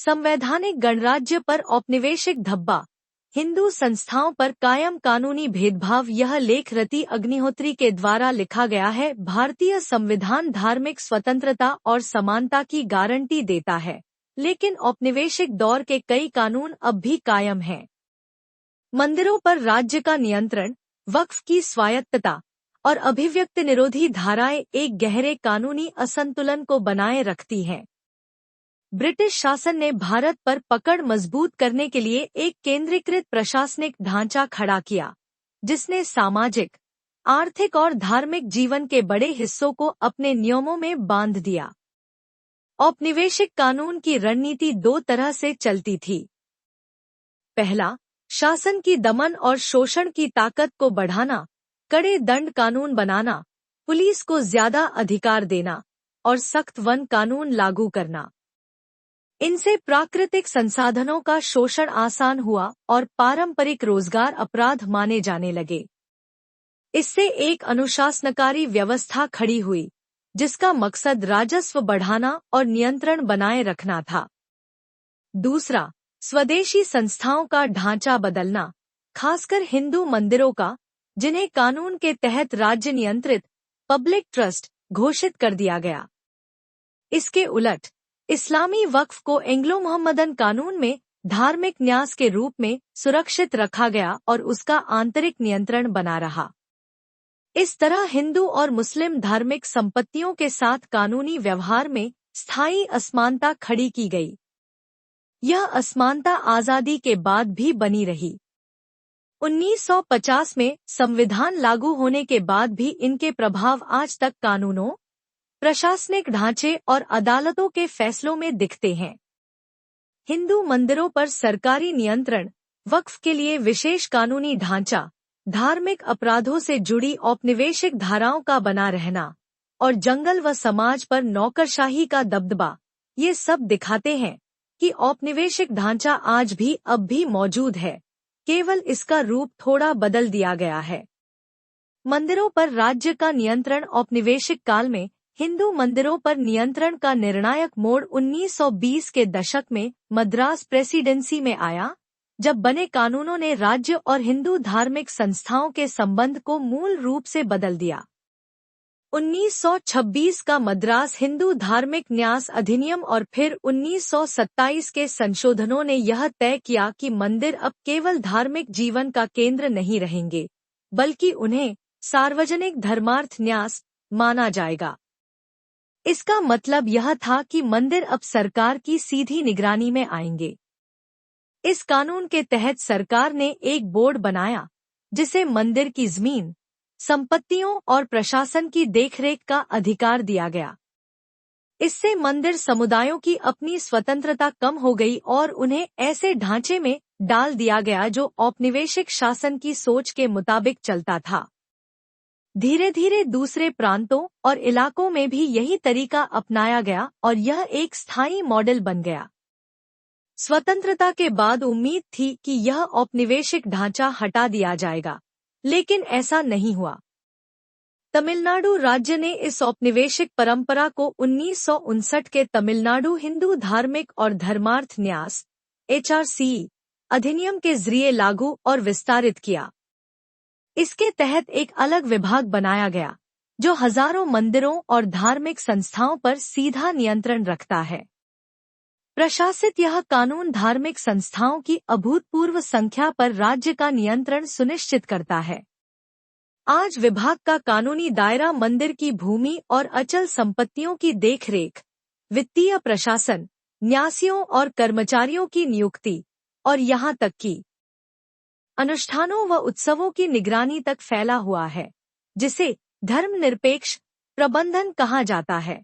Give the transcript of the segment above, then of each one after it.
संवैधानिक गणराज्य पर औपनिवेशिक धब्बा, हिंदू संस्थाओं पर कायम कानूनी भेदभाव। यह लेख रति अग्निहोत्री के द्वारा लिखा गया है। भारतीय संविधान धार्मिक स्वतंत्रता और समानता की गारंटी देता है, लेकिन औपनिवेशिक दौर के कई कानून अब भी कायम हैं। मंदिरों पर राज्य का नियंत्रण, वक्फ की स्वायत्तता और अभिव्यक्ति निरोधी धाराएं एक गहरे कानूनी असंतुलन को बनाए रखती हैं। ब्रिटिश शासन ने भारत पर पकड़ मजबूत करने के लिए एक केंद्रीकृत प्रशासनिक ढांचा खड़ा किया, जिसने सामाजिक, आर्थिक और धार्मिक जीवन के बड़े हिस्सों को अपने नियमों में बांध दिया। औपनिवेशिक कानून की रणनीति दो तरह से चलती थी। पहला, शासन की दमन और शोषण की ताकत को बढ़ाना, कड़े दंड कानून बनाना, पुलिस को ज्यादा अधिकार देना और सख्त वन कानून लागू करना। इनसे प्राकृतिक संसाधनों का शोषण आसान हुआ और पारंपरिक रोजगार अपराध माने जाने लगे। इससे एक अनुशासनकारी व्यवस्था खड़ी हुई, जिसका मकसद राजस्व बढ़ाना और नियंत्रण बनाए रखना था। दूसरा, स्वदेशी संस्थाओं का ढांचा बदलना, खासकर हिंदू मंदिरों का, जिन्हें कानून के तहत राज्य नियंत्रित पब्लिक ट्रस्ट घोषित कर दिया गया। इसके उलट, इस्लामी वक्फ को एंग्लो मोहम्मदन कानून में धार्मिक न्यास के रूप में सुरक्षित रखा गया और उसका आंतरिक नियंत्रण बना रहा। इस तरह हिंदू और मुस्लिम धार्मिक संपत्तियों के साथ कानूनी व्यवहार में स्थायी असमानता खड़ी की गई। यह असमानता आजादी के बाद भी बनी रही। 1950 में संविधान लागू होने के बाद भी इनके प्रभाव आज तक कानूनों, प्रशासनिक ढांचे और अदालतों के फैसलों में दिखते हैं। हिंदू मंदिरों पर सरकारी नियंत्रण, वक्फ के लिए विशेष कानूनी ढांचा, धार्मिक अपराधों से जुड़ी औपनिवेशिक धाराओं का बना रहना और जंगल व समाज पर नौकरशाही का दबदबा, ये सब दिखाते हैं कि औपनिवेशिक ढांचा आज भी अब भी मौजूद है, केवल इसका रूप थोड़ा बदल दिया गया है। मंदिरों पर राज्य का नियंत्रण। औपनिवेशिक काल में हिंदू मंदिरों पर नियंत्रण का निर्णायक मोड़ 1920 के दशक में मद्रास प्रेसिडेंसी में आया, जब बने कानूनों ने राज्य और हिंदू धार्मिक संस्थाओं के संबंध को मूल रूप से बदल दिया। 1926 का मद्रास हिंदू धार्मिक न्यास अधिनियम और फिर 1927 के संशोधनों ने यह तय किया कि मंदिर अब केवल धार्मिक जीवन का केंद्र नहीं रहेंगे, बल्कि उन्हें सार्वजनिक धर्मार्थ न्यास माना जाएगा। इसका मतलब यह था कि मंदिर अब सरकार की सीधी निगरानी में आएंगे। इस कानून के तहत सरकार ने एक बोर्ड बनाया, जिसे मंदिर की जमीन, संपत्तियों और प्रशासन की देखरेख का अधिकार दिया गया। इससे मंदिर समुदायों की अपनी स्वतंत्रता कम हो गई और उन्हें ऐसे ढांचे में डाल दिया गया जो औपनिवेशिक शासन की सोच के मुताबिक चलता था। धीरे धीरे दूसरे प्रांतों और इलाकों में भी यही तरीका अपनाया गया और यह एक स्थायी मॉडल बन गया। स्वतंत्रता के बाद उम्मीद थी कि यह औपनिवेशिक ढांचा हटा दिया जाएगा, लेकिन ऐसा नहीं हुआ। तमिलनाडु राज्य ने इस औपनिवेशिक परंपरा को 1959 के तमिलनाडु हिंदू धार्मिक और धर्मार्थ न्यास HRC अधिनियम के जरिए लागू और विस्तारित किया। इसके तहत एक अलग विभाग बनाया गया, जो हजारों मंदिरों और धार्मिक संस्थाओं पर सीधा नियंत्रण रखता है। प्रशासित यह कानून धार्मिक संस्थाओं की अभूतपूर्व संख्या पर राज्य का नियंत्रण सुनिश्चित करता है। आज विभाग का कानूनी दायरा मंदिर की भूमि और अचल संपत्तियों की देखरेख, वित्तीय प्रशासन, न्यासियों और कर्मचारियों की नियुक्ति और यहाँ तक कि अनुष्ठानों व उत्सवों की निगरानी तक फैला हुआ है, जिसे धर्मनिरपेक्ष प्रबंधन कहा जाता है।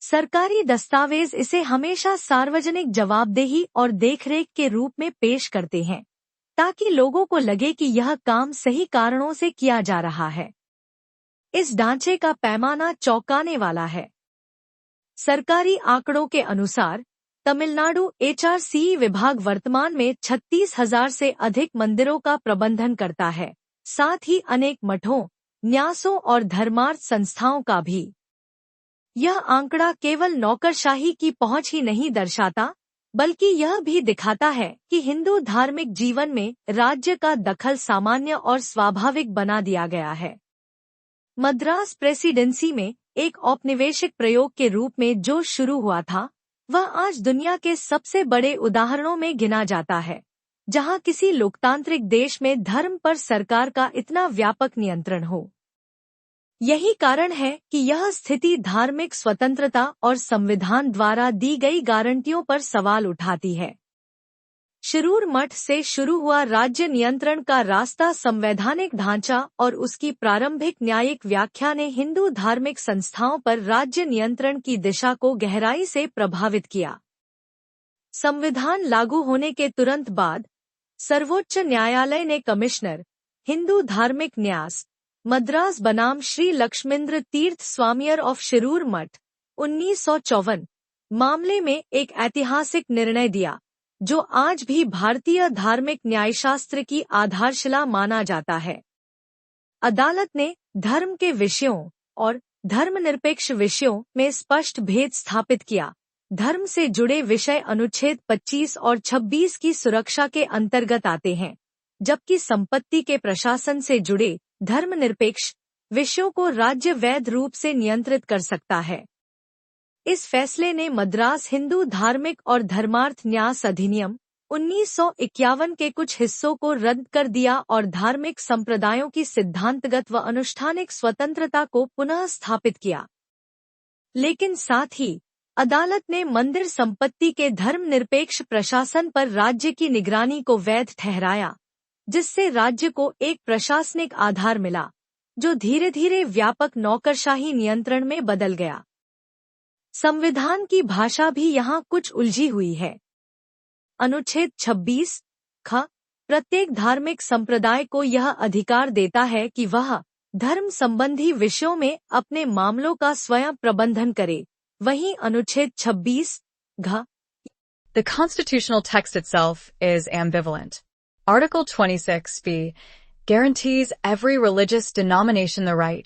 सरकारी दस्तावेज इसे हमेशा सार्वजनिक जवाबदेही और देखरेख के रूप में पेश करते हैं, ताकि लोगों को लगे कि यह काम सही कारणों से किया जा रहा है। इस ढांचे का पैमाना चौंकाने वाला है। सरकारी आंकड़ों के अनुसार तमिलनाडु HRC विभाग वर्तमान में 36,000 से अधिक मंदिरों का प्रबंधन करता है, साथ ही अनेक मठों, न्यासों और धर्मार्थ संस्थाओं का भी। यह आंकड़ा केवल नौकरशाही की पहुंच ही नहीं दर्शाता, बल्कि यह भी दिखाता है कि हिंदू धार्मिक जीवन में राज्य का दखल सामान्य और स्वाभाविक बना दिया गया है। मद्रास प्रेसिडेंसी में एक औपनिवेशिक प्रयोग के रूप में जो शुरू हुआ था, वह आज दुनिया के सबसे बड़े उदाहरणों में गिना जाता है, जहां किसी लोकतांत्रिक देश में धर्म पर सरकार का इतना व्यापक नियंत्रण हो। यही कारण है कि यह स्थिति धार्मिक स्वतंत्रता और संविधान द्वारा दी गई गारंटियों पर सवाल उठाती है। शिरूर मठ से शुरू हुआ राज्य नियंत्रण का रास्ता संवैधानिक ढांचा और उसकी प्रारंभिक न्यायिक व्याख्या ने हिंदू धार्मिक संस्थाओं पर राज्य नियंत्रण की दिशा को गहराई से प्रभावित किया। संविधान लागू होने के तुरंत बाद सर्वोच्च न्यायालय ने कमिश्नर हिंदू धार्मिक न्यास मद्रास बनाम श्री लक्ष्मींद्र तीर्थ स्वामियर ऑफ शिरूर मठ 1954 मामले में एक ऐतिहासिक निर्णय दिया, जो आज भी भारतीय धार्मिक न्यायशास्त्र की आधारशिला माना जाता है। अदालत ने धर्म के विषयों और धर्मनिरपेक्ष विषयों में स्पष्ट भेद स्थापित किया। धर्म से जुड़े विषय अनुच्छेद 25 और 26 की सुरक्षा के अंतर्गत आते हैं, जबकि संपत्ति के प्रशासन से जुड़े धर्मनिरपेक्ष विषयों को राज्य वैध रूप से नियंत्रित कर सकता है। इस फैसले ने मद्रास हिंदू धार्मिक और धर्मार्थ न्यास अधिनियम 1951 के कुछ हिस्सों को रद्द कर दिया और धार्मिक संप्रदायों की सिद्धांतगत व अनुष्ठानिक स्वतंत्रता को पुनः स्थापित किया। लेकिन साथ ही अदालत ने मंदिर संपत्ति के धर्मनिरपेक्ष प्रशासन पर राज्य की निगरानी को वैध ठहराया, जिससे राज्य को एक प्रशासनिक आधार मिला, जो धीरे धीरे व्यापक नौकरशाही नियंत्रण में बदल गया। संविधान की भाषा भी यहाँ कुछ उलझी हुई है। अनुच्छेद 26 ख प्रत्येक धार्मिक संप्रदाय को यह अधिकार देता है कि वह धर्म संबंधी विषयों में अपने मामलों का स्वयं प्रबंधन करे। वहीं अनुच्छेद 26 घ The constitutional text itself is ambivalent. Article 26b guarantees every religious denomination the right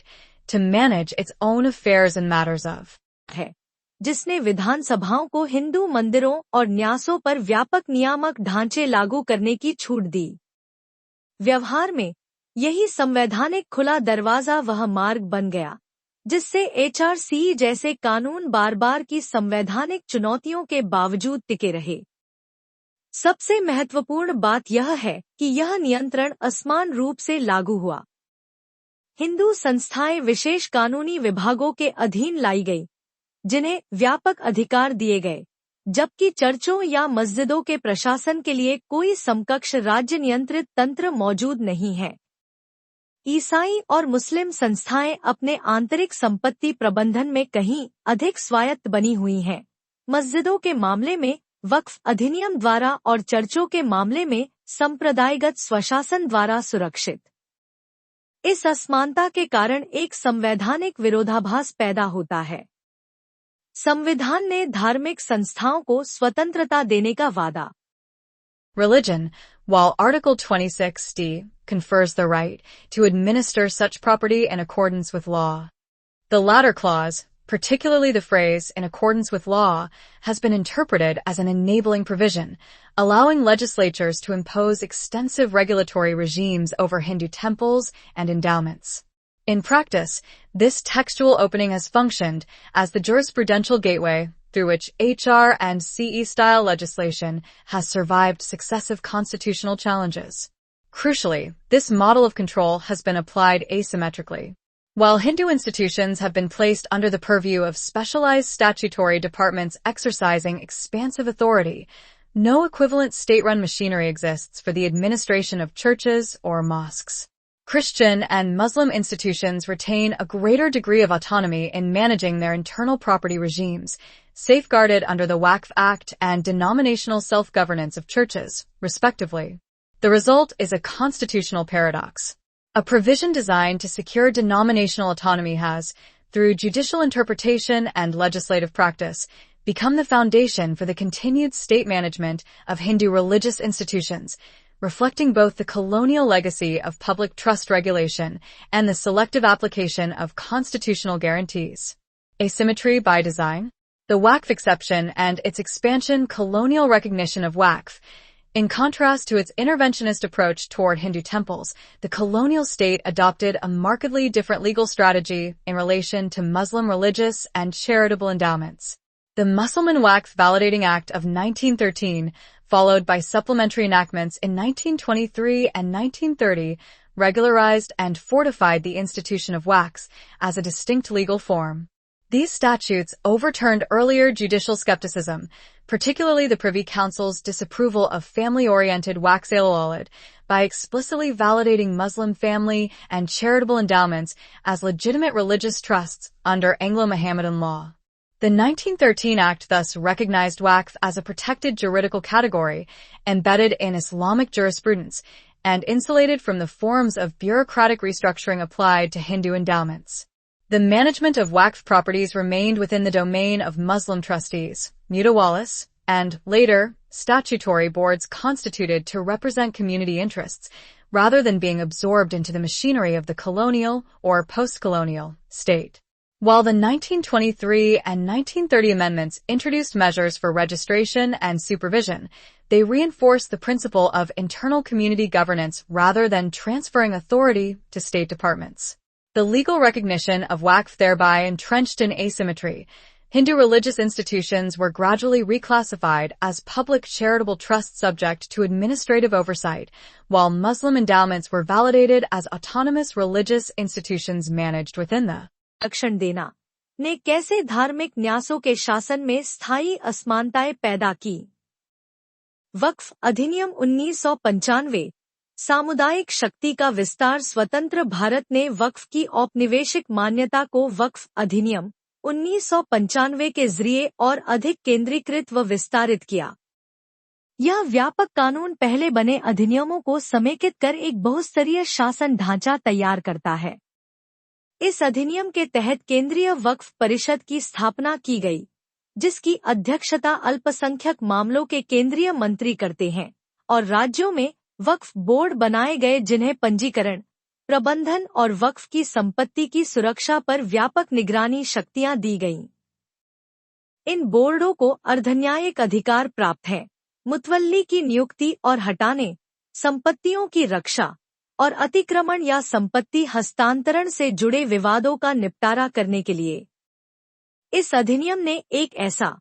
to manage its own affairs and matters of है, जिसने विधानसभाओं को हिंदू मंदिरों और न्यासों पर व्यापक नियामक ढांचे लागू करने की छूट दी। व्यवहार में यही संवैधानिक खुला दरवाजा वह मार्ग बन गया, जिससे HRC जैसे कानून बार बार की संवैधानिक चुनौतियों के बावजूद टिके रहे। सबसे महत्वपूर्ण बात यह है कि यह नियंत्रण असमान रूप से लागू हुआ। हिंदू संस्थाएं विशेष कानूनी विभागों के अधीन लाई गई, जिन्हें व्यापक अधिकार दिए गए, जबकि चर्चों या मस्जिदों के प्रशासन के लिए कोई समकक्ष राज्य नियंत्रित तंत्र मौजूद नहीं है। ईसाई और मुस्लिम संस्थाएं अपने आंतरिक संपत्ति प्रबंधन में कहीं अधिक स्वायत्त बनी हुई हैं। मस्जिदों के मामले में वक्फ अधिनियम द्वारा और चर्चों के मामले में संप्रदायगत स्वशासन द्वारा सुरक्षित। इस असमानता के कारण एक संवैधानिक विरोधाभास पैदा होता है। संविधान ने धार्मिक संस्थाओं को स्वतंत्रता देने का वादा। religion, while Article 26d confers the right to administer such property in accordance with law. The latter clause, particularly the phrase "in accordance with law," has been interpreted as an enabling provision, allowing legislatures to impose extensive regulatory regimes over Hindu temples and endowments. In practice, this textual opening has functioned as the jurisprudential gateway through which HR and CE-style legislation has survived successive constitutional challenges. Crucially, this model of control has been applied asymmetrically. While Hindu institutions have been placed under the purview of specialized statutory departments exercising expansive authority, no equivalent state-run machinery exists for the administration of churches or mosques. Christian and Muslim institutions retain a greater degree of autonomy in managing their internal property regimes, safeguarded under the Waqf Act and denominational self-governance of churches, respectively. The result is a constitutional paradox. A provision designed to secure denominational autonomy has, through judicial interpretation and legislative practice, become the foundation for the continued state management of Hindu religious institutions, reflecting both the colonial legacy of public trust regulation and the selective application of constitutional guarantees. Asymmetry by design? The Waqf exception and its expansion colonial recognition of Waqf. In contrast to its interventionist approach toward Hindu temples, the colonial state adopted a markedly different legal strategy in relation to Muslim religious and charitable endowments. The Mussalman Waqf Validating Act of 1913, followed by supplementary enactments in 1923 and 1930, regularized and fortified the institution of Waqfs as a distinct legal form. These statutes overturned earlier judicial skepticism, particularly the Privy Council's disapproval of family-oriented Waqf al-Awlad, by explicitly validating Muslim family and charitable endowments as legitimate religious trusts under Anglo-Mohammedan law. The 1913 Act thus recognized Waqf as a protected juridical category, embedded in Islamic jurisprudence, and insulated from the forms of bureaucratic restructuring applied to Hindu endowments. The management of Waqf properties remained within the domain of Muslim trustees, mutawalis, and, later, statutory boards constituted to represent community interests, rather than being absorbed into the machinery of the colonial or post-colonial state. While the 1923 and 1930 amendments introduced measures for registration and supervision, they reinforced the principle of internal community governance rather than transferring authority to state departments. The legal recognition of Waqf thereby entrenched in asymmetry. Hindu religious institutions were gradually reclassified as public charitable trusts subject to administrative oversight, while Muslim endowments were validated as autonomous religious institutions managed within the रक्षण देना ने कैसे धार्मिक न्यासों के शासन में स्थायी असमानताएं पैदा की। वक्फ अधिनियम 1995। सामुदायिक शक्ति का विस्तार। स्वतंत्र भारत ने वक्फ की औपनिवेशिक मान्यता को वक्फ अधिनियम 1995 के जरिए और अधिक केंद्रीकृत व विस्तारित किया। यह व्यापक कानून पहले बने अधिनियमों को समेकित कर एक बहुस्तरीय शासन ढांचा तैयार करता है। इस अधिनियम के तहत केंद्रीय वक्फ परिषद की स्थापना की गई, जिसकी अध्यक्षता अल्पसंख्यक मामलों के केंद्रीय मंत्री करते हैं, और राज्यों में वक्फ बोर्ड बनाए गए जिन्हें पंजीकरण, प्रबंधन और वक्फ की संपत्ति की सुरक्षा पर व्यापक निगरानी शक्तियां दी गईं। इन बोर्डों को अर्धन्यायिक अधिकार प्राप्त है, मुतवल्ली की नियुक्ति और हटाने, संपत्तियों की रक्षा और अतिक्रमण या संपत्ति हस्तांतरण से जुड़े विवादों का निपटारा करने के लिए। इस अधिनियम ने एक ऐसा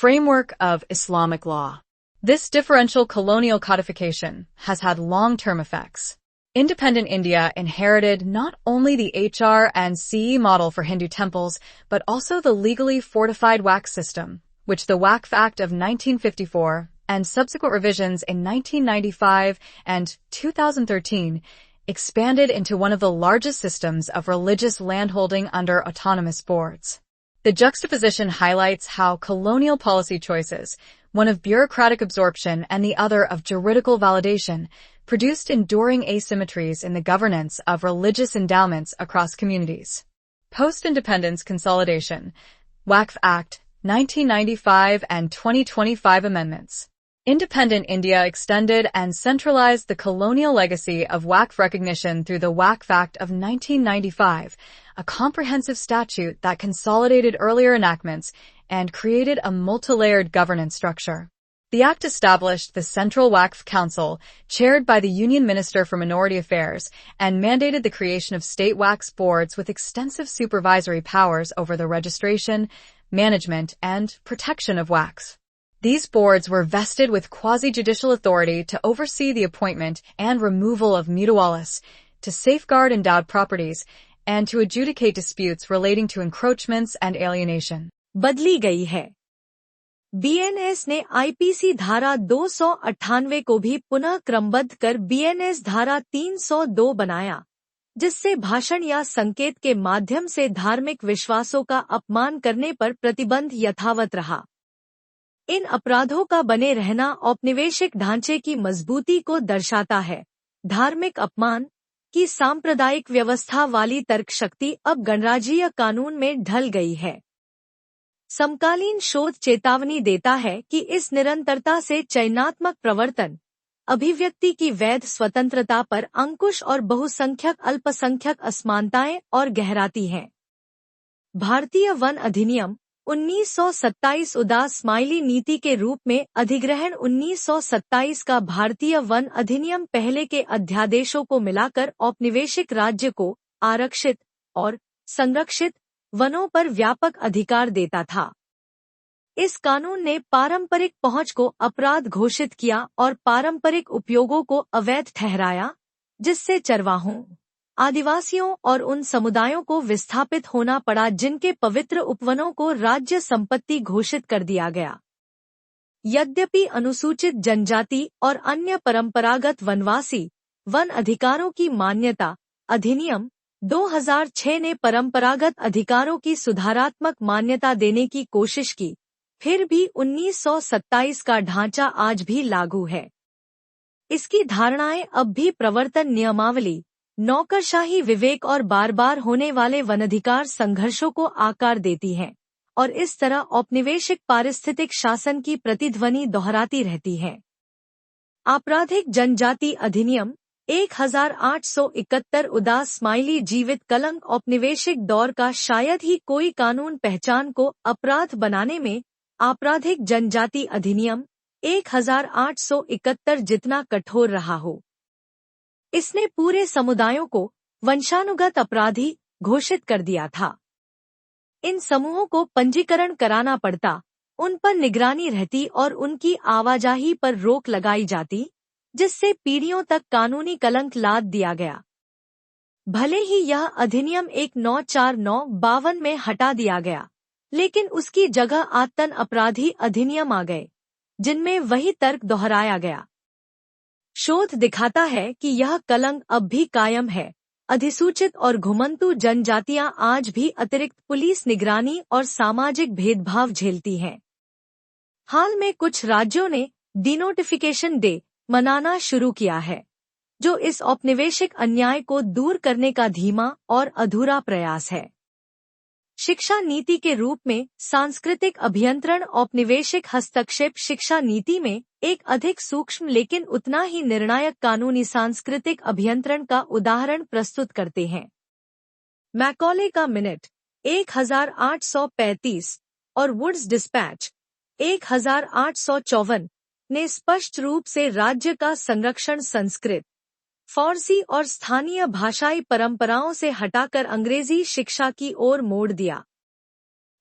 framework of Islamic law. This differential colonial codification has had long-term effects. Independent India inherited not only the HR and CE model for Hindu temples, but also the legally fortified Waqf system, which the Waqf Act of 1954 and subsequent revisions in 1995 and 2013 expanded into one of the largest systems of religious landholding under autonomous boards. The juxtaposition highlights how colonial policy choices, one of bureaucratic absorption and the other of juridical validation, produced enduring asymmetries in the governance of religious endowments across communities. Post-independence consolidation, Waqf Act, 1995 and 2025 amendments. Independent India extended and centralized the colonial legacy of Waqf recognition through the Waqf Act of 1995, a comprehensive statute that consolidated earlier enactments and created a multi-layered governance structure. The act established the Central Waqf Council, chaired by the Union Minister for Minority Affairs, and mandated the creation of state Waqf boards with extensive supervisory powers over the registration, management, and protection of Waqf. These boards were vested with quasi-judicial authority to oversee the appointment and removal of mutawalis, to safeguard endowed properties, and to adjudicate disputes relating to encroachments and alienation. बदली गई है। BNS ने IPC धारा 298 को भी पुनः क्रमबद्ध कर बीएनएस धारा 302 बनाया, जिससे भाषण या संकेत के माध्यम से धार्मिक विश्वासों का अपमान करने पर प्रतिबंध यथावत रहा। इन अपराधों का बने रहना औपनिवेशिक ढांचे की मजबूती को दर्शाता है। धार्मिक अपमान की सांप्रदायिक व्यवस्था वाली तर्क शक्ति अब गणराज्यीय कानून में ढल गई है। समकालीन शोध चेतावनी देता है कि इस निरंतरता से चयनात्मक प्रवर्तन, अभिव्यक्ति की वैध स्वतंत्रता पर अंकुश और बहुसंख्यक अल्पसंख्यक असमानताएं और गहराती हैं। भारतीय वन अधिनियम 1927 उदास स्माइली नीति के रूप में अधिग्रहण 1927 का भारतीय वन अधिनियम पहले के अध्यादेशों को मिलाकर औपनिवेशिक राज्य को आरक्षित और संरक्षित वनों पर व्यापक अधिकार देता था। इस कानून ने पारंपरिक पहुंच को अपराध घोषित किया और पारंपरिक उपयोगों को अवैध ठहराया, जिससे चरवाहों, आदिवासियों और उन समुदायों को विस्थापित होना पड़ा जिनके पवित्र उपवनों को राज्य संपत्ति घोषित कर दिया गया। यद्यपि अनुसूचित जनजाति और अन्य परंपरागत वनवासी वन अधिकारों की मान्यता अधिनियम 2006 ने परंपरागत अधिकारों की सुधारात्मक मान्यता देने की कोशिश की, फिर भी 1927 का ढांचा आज भी लागू है। इसकी धारणाएं अब भी प्रवर्तन नियमावली, नौकरशाही विवेक और बार बार होने वाले वनाधिकार संघर्षों को आकार देती हैं और इस तरह औपनिवेशिक पारिस्थितिक शासन की प्रतिध्वनि दोहराती रहती हैं। आपराधिक जनजाति अधिनियम 1871 उदास स्माइली जीवित कलंक औपनिवेशिक दौर का शायद ही कोई कानून पहचान को अपराध बनाने में आपराधिक जनजाति अधिनियम 1871 जितना कठोर रहा हो। इसने पूरे समुदायों को वंशानुगत अपराधी घोषित कर दिया था। इन समूहों को पंजीकरण कराना पड़ता, उन पर निगरानी रहती और उनकी आवाजाही पर रोक लगाई जाती, जिससे पीढ़ियों तक कानूनी कलंक लाद दिया गया। भले ही यह अधिनियम 1949-52 में हटा दिया गया, लेकिन उसकी जगह आतन अपराधी अधिनियम आ गए, जिनमें वही तर्क दोहराया गया। शोध दिखाता है कि यह कलंक अब भी कायम है। अधिसूचित और घुमंतू जनजातियां आज भी अतिरिक्त पुलिस निगरानी और सामाजिक भेदभाव झेलती हैं। हाल में कुछ राज्यों ने डिनोटिफिकेशन डे मनाना शुरू किया है, जो इस औपनिवेशिक अन्याय को दूर करने का धीमा और अधूरा प्रयास है। शिक्षा नीति के रूप में सांस्कृतिक अभियंत्रण औपनिवेशिक हस्तक्षेप शिक्षा नीति में एक अधिक सूक्ष्म लेकिन उतना ही निर्णायक कानूनी सांस्कृतिक अभियंत्रण का उदाहरण प्रस्तुत करते हैं। मैकॉले का मिनट 1835 और वुड्स डिस्पैच 1854 ने स्पष्ट रूप से राज्य का संरक्षण संस्कृत, फारसी और स्थानीय भाषाई परंपराओं से हटाकर अंग्रेजी शिक्षा की ओर मोड़ दिया।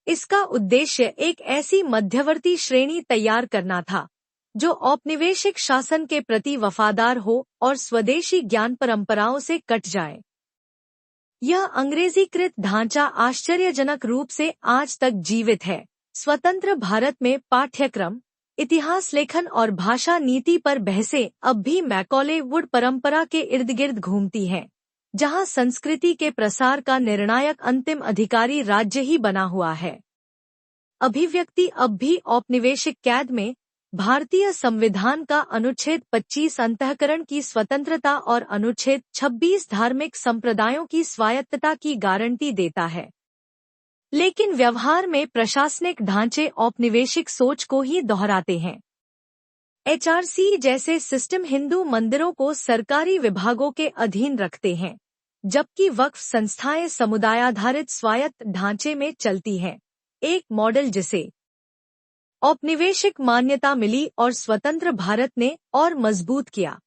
इसका उद्देश्य एक ऐसी मध्यवर्ती श्रेणी तैयार करना था जो औपनिवेशिक शासन के प्रति वफादार हो और स्वदेशी ज्ञान परंपराओं से कट जाए। यह अंग्रेजीकृत ढांचा आश्चर्यजनक रूप से आज तक जीवित है। स्वतंत्र भारत में पाठ्यक्रम, इतिहास लेखन और भाषा नीति पर बहसें अब भी मैकॉले वुड परंपरा के इर्द गिर्द घूमती हैं, जहां संस्कृति के प्रसार का निर्णायक अंतिम अधिकारी राज्य ही बना हुआ है। अभिव्यक्ति अब भी औपनिवेशिक कैद में भारतीय संविधान का अनुच्छेद 25 अंतःकरण की स्वतंत्रता और अनुच्छेद 26 धार्मिक संप्रदायों की स्वायत्तता की गारंटी देता है, लेकिन व्यवहार में प्रशासनिक ढांचे औपनिवेशिक सोच को ही दोहराते हैं। एचआरसी जैसे सिस्टम हिंदू मंदिरों को सरकारी विभागों के अधीन रखते हैं, जबकि वक्फ संस्थाएं समुदायाधारित स्वायत्त ढांचे में चलती हैं, एक मॉडल जिसे औपनिवेशिक मान्यता मिली और स्वतंत्र भारत ने और मजबूत किया।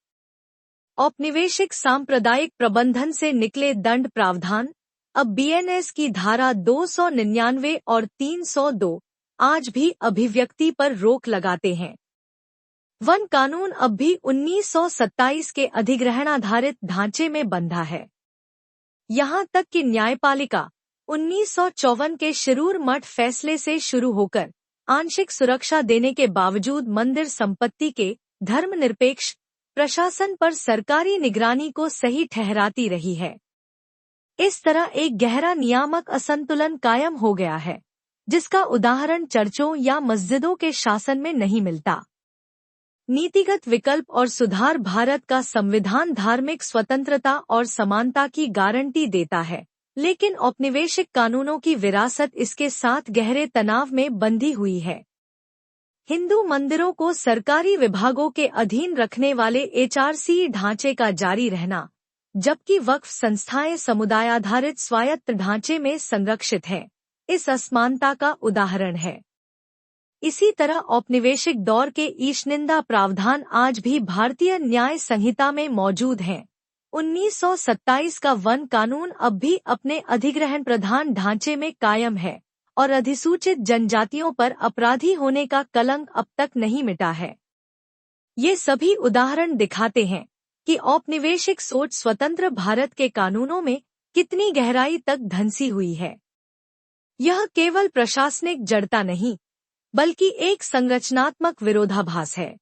औपनिवेशिक सांप्रदायिक प्रबंधन से निकले दंड प्रावधान अब बीएनएस की धारा 299 और 302 आज भी अभिव्यक्ति पर रोक लगाते हैं। वन कानून अब भी 1927 के अधिग्रहणाधारित ढांचे में बंधा है। यहाँ तक कि न्यायपालिका 1954 के शिरूर मठ फैसले से शुरू होकर आंशिक सुरक्षा देने के बावजूद मंदिर संपत्ति के धर्मनिरपेक्ष प्रशासन पर सरकारी निगरानी को सही ठहराती रही है। इस तरह एक गहरा नियामक असंतुलन कायम हो गया है, जिसका उदाहरण चर्चों या मस्जिदों के शासन में नहीं मिलता। नीतिगत विकल्प और सुधार भारत का संविधान धार्मिक स्वतंत्रता और समानता की गारंटी देता है, लेकिन औपनिवेशिक कानूनों की विरासत इसके साथ गहरे तनाव में बंधी हुई है। हिंदू मंदिरों को सरकारी विभागों के अधीन रखने वाले एचआरसी ढांचे का जारी रहना, जबकि वक्फ संस्थाएं समुदायाधारित स्वायत्त ढांचे में संरक्षित हैं, इस असमानता का उदाहरण है। इसी तरह औपनिवेशिक दौर के ईशनिंदा प्रावधान आज भी भारतीय न्याय संहिता में मौजूद हैं। 1927 का वन कानून अब भी अपने अधिग्रहण प्रधान ढांचे में कायम है और अधिसूचित जनजातियों पर अपराधी होने का कलंक अब तक नहीं मिटा है। ये सभी उदाहरण दिखाते हैं कि औपनिवेशिक सोच स्वतंत्र भारत के कानूनों में कितनी गहराई तक धंसी हुई है। यह केवल प्रशासनिक जड़ता नहीं, बल्कि एक संरचनात्मक विरोधाभास है।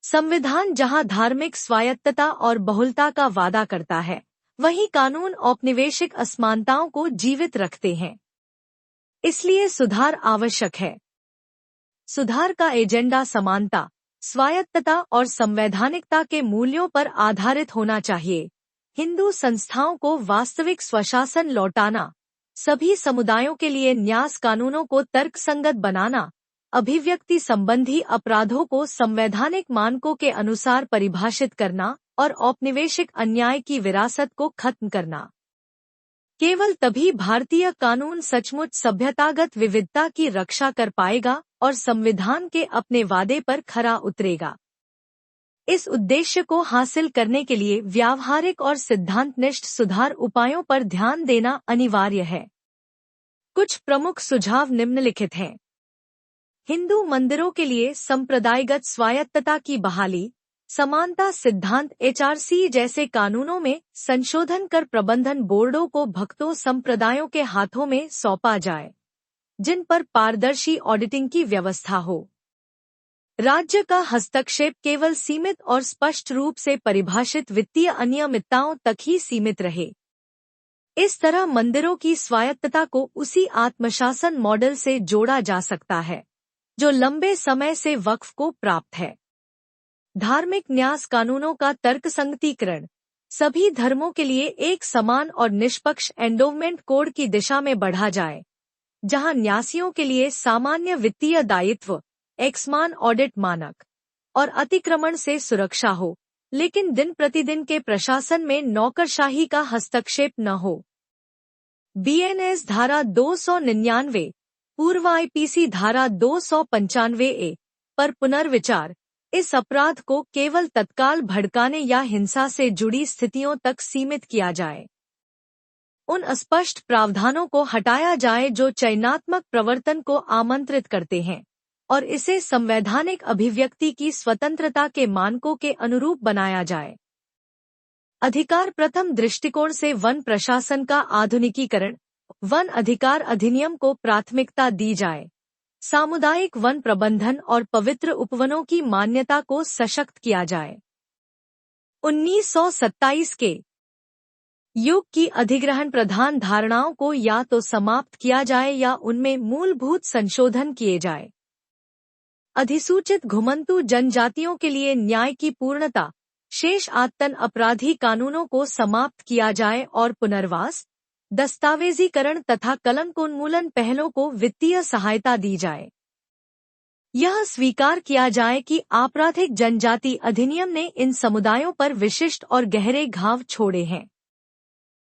संविधान जहां धार्मिक स्वायत्तता और बहुलता का वादा करता है, वहीं कानून औपनिवेशिक असमानताओं को जीवित रखते हैं। इसलिए सुधार आवश्यक है। सुधार का एजेंडा समानता, स्वायत्तता और संवैधानिकता के मूल्यों पर आधारित होना चाहिए। हिंदू संस्थाओं को वास्तविक स्वशासन लौटाना, सभी समुदायों के लिए न्यास कानूनों को तर्कसंगत बनाना, अभिव्यक्ति संबंधी अपराधों को संवैधानिक मानकों के अनुसार परिभाषित करना और औपनिवेशिक अन्याय की विरासत को खत्म करना। केवल तभी भारतीय कानून सचमुच सभ्यतागत विविधता की रक्षा कर पाएगा और संविधान के अपने वादे पर खरा उतरेगा। इस उद्देश्य को हासिल करने के लिए व्यावहारिक और सिद्धांतनिष्ठ सुधार उपायों पर ध्यान देना अनिवार्य है। कुछ प्रमुख सुझाव निम्नलिखित हैं। हिंदू मंदिरों के लिए संप्रदायगत स्वायत्तता की बहाली, समानता सिद्धांत HRC जैसे कानूनों में संशोधन कर प्रबंधन बोर्डों को भक्तों संप्रदायों के हाथों में सौंपा जाए, जिन पर पारदर्शी ऑडिटिंग की व्यवस्था हो। राज्य का हस्तक्षेप केवल सीमित और स्पष्ट रूप से परिभाषित वित्तीय अनियमितताओं तक ही सीमित रहे। इस तरह मंदिरों की स्वायत्तता को उसी आत्मशासन मॉडल से जोड़ा जा सकता है जो लंबे समय से वक्फ को प्राप्त है। धार्मिक न्यास कानूनों का तर्कसंगतीकरण, सभी धर्मों के लिए एक समान और निष्पक्ष एंडोवमेंट कोड की दिशा में बढ़ा जाए, जहां न्यासियों के लिए सामान्य वित्तीय दायित्व, एकसमान ऑडिट मानक और अतिक्रमण से सुरक्षा हो, लेकिन दिन प्रतिदिन के प्रशासन में नौकरशाही का हस्तक्षेप न हो। BNS धारा 299, पूर्व IPC धारा 295A पर पुनर्विचार, इस अपराध को केवल तत्काल भड़काने या हिंसा से जुड़ी स्थितियों तक सीमित किया जाए। उन अस्पष्ट प्रावधानों को हटाया जाए जो चयनात्मक प्रवर्तन को आमंत्रित करते हैं और इसे संवैधानिक अभिव्यक्ति की स्वतंत्रता के मानकों के अनुरूप बनाया जाए। अधिकार प्रथम दृष्टिकोण से वन प्रशासन का आधुनिकीकरण, वन अधिकार अधिनियम को प्राथमिकता दी जाए। सामुदायिक वन प्रबंधन और पवित्र उपवनों की मान्यता को सशक्त किया जाए। 1927 के युग की अधिग्रहण प्रधान धारणाओं को या तो समाप्त किया जाए या उनमें मूलभूत संशोधन किए जाए। अधिसूचित घुमंतू जनजातियों के लिए न्याय की पूर्णता, शेष आत्तन अपराधी कानूनों को समाप्त किया जाए और पुनर्वास, दस्तावेजीकरण तथा कलंकोन्मूलन पहलों को वित्तीय सहायता दी जाए। यह स्वीकार किया जाए कि आपराधिक जनजाति अधिनियम ने इन समुदायों पर विशिष्ट और गहरे घाव छोड़े हैं।